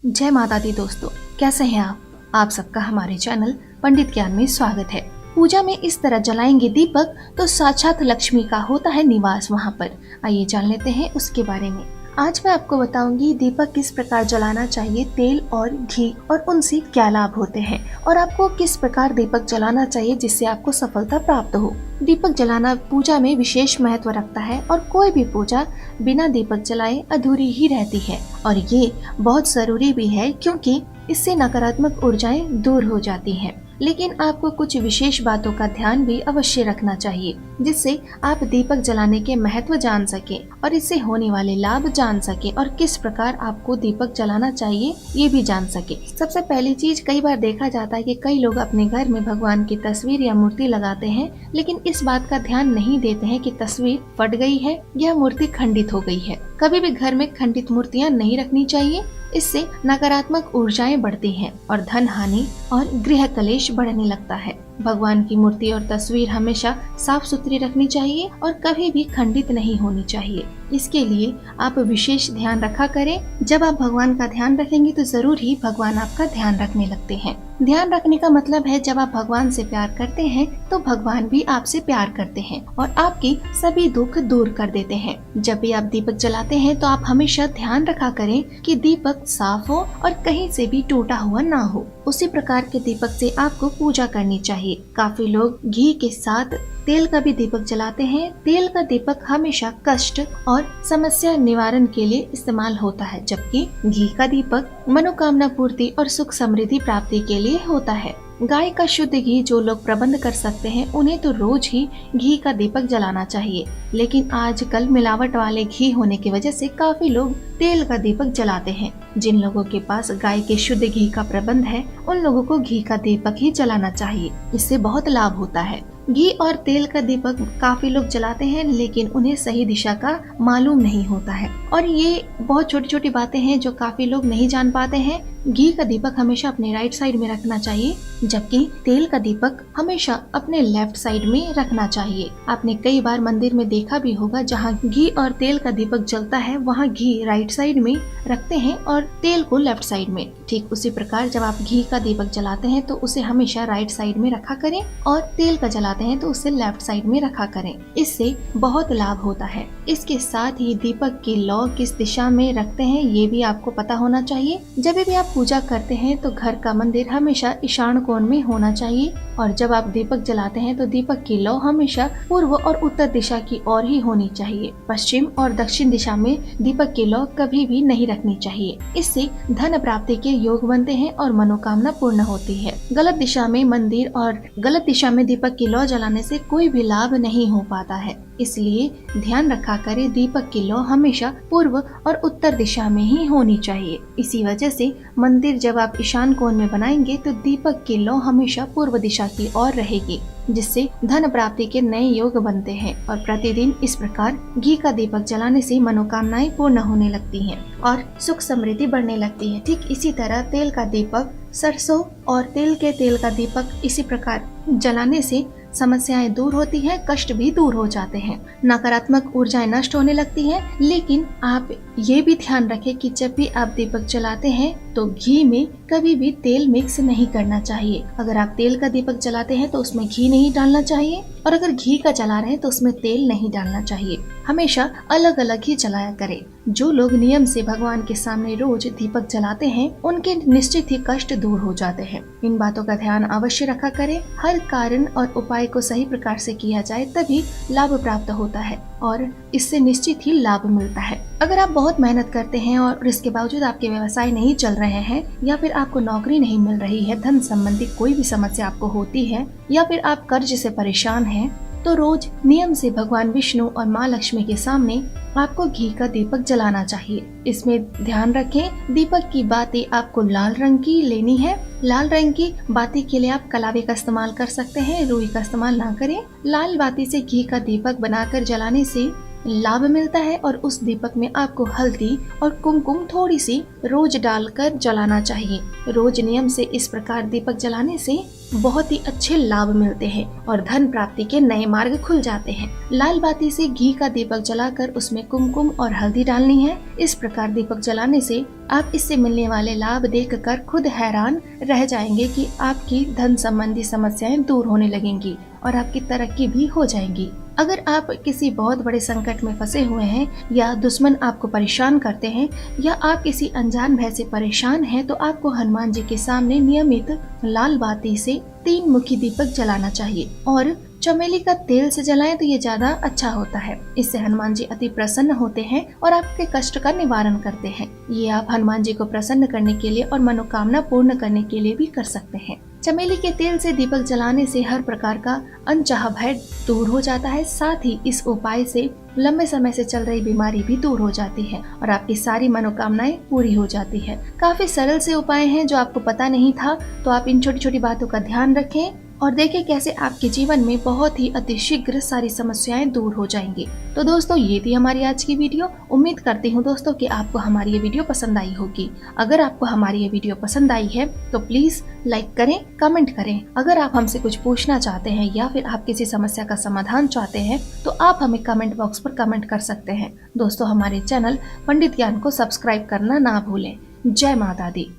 जय माता दी दोस्तों, कैसे हैं आप सबका हमारे चैनल पंडित ज्ञान में स्वागत है। पूजा में इस तरह जलाएंगे दीपक तो साक्षात लक्ष्मी का होता है निवास वहाँ पर। आइए जान लेते हैं उसके बारे में। आज मैं आपको बताऊंगी दीपक किस प्रकार जलाना चाहिए, तेल और घी, और उनसे क्या लाभ होते हैं, और आपको किस प्रकार दीपक जलाना चाहिए जिससे आपको सफलता प्राप्त हो। दीपक जलाना पूजा में विशेष महत्व रखता है और कोई भी पूजा बिना दीपक जलाए अधूरी ही रहती है, और ये बहुत जरूरी भी है क्योंकि इससे नकारात्मक ऊर्जाएं दूर हो जाती हैं। लेकिन आपको कुछ विशेष बातों का ध्यान भी अवश्य रखना चाहिए जिससे आप दीपक जलाने के महत्व जान सके और इससे होने वाले लाभ जान सके और किस प्रकार आपको दीपक जलाना चाहिए ये भी जान सके। सबसे पहली चीज, कई बार देखा जाता है कि कई लोग अपने घर में भगवान की तस्वीर या मूर्ति लगाते हैं, लेकिन इस बात का ध्यान नहीं देते हैं कि तस्वीर फट गई है या मूर्ति खंडित हो गई है। कभी भी घर में खंडित मूर्तियाँ नहीं रखनी चाहिए, इससे नकारात्मक ऊर्जाएं बढ़ती हैं और धन हानि और गृह कलेश बढ़ने लगता है। भगवान की मूर्ति और तस्वीर हमेशा साफ सुथरी रखनी चाहिए और कभी भी खंडित नहीं होनी चाहिए। इसके लिए आप विशेष ध्यान रखा करें। जब आप भगवान का ध्यान रखेंगे तो जरूर ही भगवान आपका ध्यान रखने लगते हैं। ध्यान रखने का मतलब है जब आप भगवान से प्यार करते हैं तो भगवान भी आपसे प्यार करते हैं और आपके सभी दुख दूर कर देते हैं। जब भी आप दीपक जलाते हैं तो आप हमेशा ध्यान रखा करें कि दीपक साफ हो और कहीं से भी टूटा हुआ ना हो। उसी प्रकार के दीपक से आपको पूजा करनी चाहिए। काफी लोग घी के साथ तेल का भी दीपक जलाते हैं। तेल का दीपक हमेशा कष्ट और समस्या निवारण के लिए इस्तेमाल होता है, जबकि घी का दीपक मनोकामना पूर्ति और सुख समृद्धि प्राप्ति के लिए होता है। गाय का शुद्ध घी जो लोग प्रबंध कर सकते हैं उन्हें तो रोज ही घी का दीपक जलाना चाहिए, लेकिन आजकल मिलावट वाले घी होने की वजह से काफी लोग तेल का दीपक जलाते हैं। जिन लोगों के पास गाय के शुद्ध घी का प्रबंध है उन लोगों को घी का दीपक ही जलाना चाहिए, इससे बहुत लाभ होता है। घी और तेल का दीपक काफी लोग जलाते हैं लेकिन उन्हें सही दिशा का मालूम नहीं होता है, और ये बहुत छोटी छोटी बातें हैं जो काफी लोग नहीं जान पाते हैं। घी का दीपक हमेशा अपने राइट साइड में रखना चाहिए, जबकि तेल का दीपक हमेशा अपने लेफ्ट साइड में रखना चाहिए। आपने कई बार मंदिर में देखा भी होगा जहाँ घी और तेल का दीपक जलता है वहाँ घी राइट साइड में रखते हैं और तेल को लेफ्ट साइड में। ठीक उसी प्रकार जब आप घी का दीपक जलाते हैं तो उसे हमेशा राइट साइड में रखा करें और तेल का जलाते हैं तो उसे लेफ्ट साइड में रखा करें। इससे बहुत लाभ होता है। इसके साथ ही दीपक की लौ किस दिशा में रखते हैं ये भी आपको पता होना चाहिए। जब भी आप पूजा करते हैं तो घर का मंदिर हमेशा ईशान कोण में होना चाहिए, और जब आप दीपक जलाते हैं तो दीपक की लौ हमेशा पूर्व और उत्तर दिशा की ओर ही होनी चाहिए। पश्चिम और दक्षिण दिशा में दीपक की लौ कभी भी नहीं रखनी चाहिए। इससे धन प्राप्ति के योग बनते हैं और मनोकामना पूर्ण होती है। गलत दिशा में मंदिर और गलत दिशा में दीपक की लौ जलाने से कोई भी लाभ नहीं हो पाता है, इसलिए ध्यान रखा करें दीपक की लौ हमेशा पूर्व और उत्तर दिशा में ही होनी चाहिए। इसी वजह से मंदिर जब आप ईशान कोण में बनाएंगे तो दीपक की लौ हमेशा पूर्व दिशा की ओर रहेगी, जिससे धन प्राप्ति के नए योग बनते हैं। और प्रतिदिन इस प्रकार घी का दीपक जलाने से मनोकामनाएं पूर्ण होने लगती हैं और सुख समृद्धि बढ़ने लगती है। ठीक इसी तरह तेल का दीपक, सरसों और तेल के तेल का दीपक इसी प्रकार जलाने से समस्याएं दूर होती हैं, कष्ट भी दूर हो जाते हैं, नकारात्मक ऊर्जाएं नष्ट होने लगती हैं। लेकिन आप ये भी ध्यान रखें कि जब भी आप दीपक जलाते हैं तो घी में कभी भी तेल मिक्स नहीं करना चाहिए। अगर आप तेल का दीपक जलाते हैं तो उसमें घी नहीं डालना चाहिए, और अगर घी का जला रहे हैं तो उसमें तेल नहीं डालना चाहिए। हमेशा अलग अलग ही जलाया करें। जो लोग नियम से भगवान के सामने रोज दीपक जलाते हैं उनके निश्चित ही कष्ट दूर हो जाते हैं। इन बातों का ध्यान अवश्य रखा करें। हर कारण और उपाय को सही प्रकार से किया जाए तभी लाभ प्राप्त होता है और इससे निश्चित ही लाभ मिलता है। अगर आप बहुत मेहनत करते हैं और इसके बावजूद आपके व्यवसाय नहीं चल रहे हैं, या फिर आपको नौकरी नहीं मिल रही है, धन संबंधी कोई भी समस्या आपको होती है, या फिर आप कर्ज से परेशान हैं, तो रोज नियम से भगवान विष्णु और माँ लक्ष्मी के सामने आपको घी का दीपक जलाना चाहिए। इसमें ध्यान रखें दीपक की बाती आपको लाल रंग की लेनी है। लाल रंग की बाती के लिए आप कलावे का इस्तेमाल कर सकते हैं, रुई का इस्तेमाल ना करें। लाल बाती से घी का दीपक बनाकर जलाने से लाभ मिलता है और उस दीपक में आपको हल्दी और कुमकुम थोड़ी सी रोज डालकर जलाना चाहिए। रोज नियम से इस प्रकार दीपक जलाने से बहुत ही अच्छे लाभ मिलते हैं और धन प्राप्ति के नए मार्ग खुल जाते हैं। लाल बाती से घी का दीपक जलाकर उसमें कुमकुम और हल्दी डालनी है। इस प्रकार दीपक जलाने से आप इससे मिलने वाले लाभ देखकर खुद हैरान रह जाएंगे कि आपकी धन संबंधी समस्याएं दूर होने लगेंगी और आपकी तरक्की भी हो जाएंगी। अगर आप किसी बहुत बड़े संकट में फंसे हुए हैं या दुश्मन आपको परेशान करते हैं या आप किसी अनजान भय से परेशान हैं, तो आपको हनुमान जी के सामने नियमित लाल बाती से 3 मुखी दीपक जलाना चाहिए और चमेली का तेल से जलाएं तो ये ज्यादा अच्छा होता है। इससे हनुमान जी अति प्रसन्न होते हैं और आपके कष्ट का निवारण करते हैं। ये आप हनुमान जी को प्रसन्न करने के लिए और मनोकामना पूर्ण करने के लिए भी कर सकते हैं। चमेली के तेल से दीपक जलाने से हर प्रकार का अनचाहा भय दूर हो जाता है। साथ ही इस उपाय से लंबे समय से चल रही बीमारी भी दूर हो जाती है और आपकी सारी मनोकामनाएं पूरी हो जाती है। काफी सरल से उपाय हैं जो आपको पता नहीं था, तो आप इन छोटी छोटी बातों का ध्यान रखें और देखें कैसे आपके जीवन में बहुत ही अतिशीघ्र सारी समस्याएं दूर हो जाएंगी। तो दोस्तों, ये थी हमारी आज की वीडियो। उम्मीद करती हूँ दोस्तों कि आपको हमारी ये वीडियो पसंद आई होगी। अगर आपको हमारी ये वीडियो पसंद आई है तो प्लीज लाइक करें, कमेंट करें। अगर आप हमसे कुछ पूछना चाहते हैं या फिर आप किसी समस्या का समाधान चाहते हैं तो आप हमें कमेंट बॉक्स पर कमेंट कर सकते हैं। दोस्तों, हमारे चैनल पंडित ज्ञान को सब्सक्राइब करना ना भूलें। जय माता दी।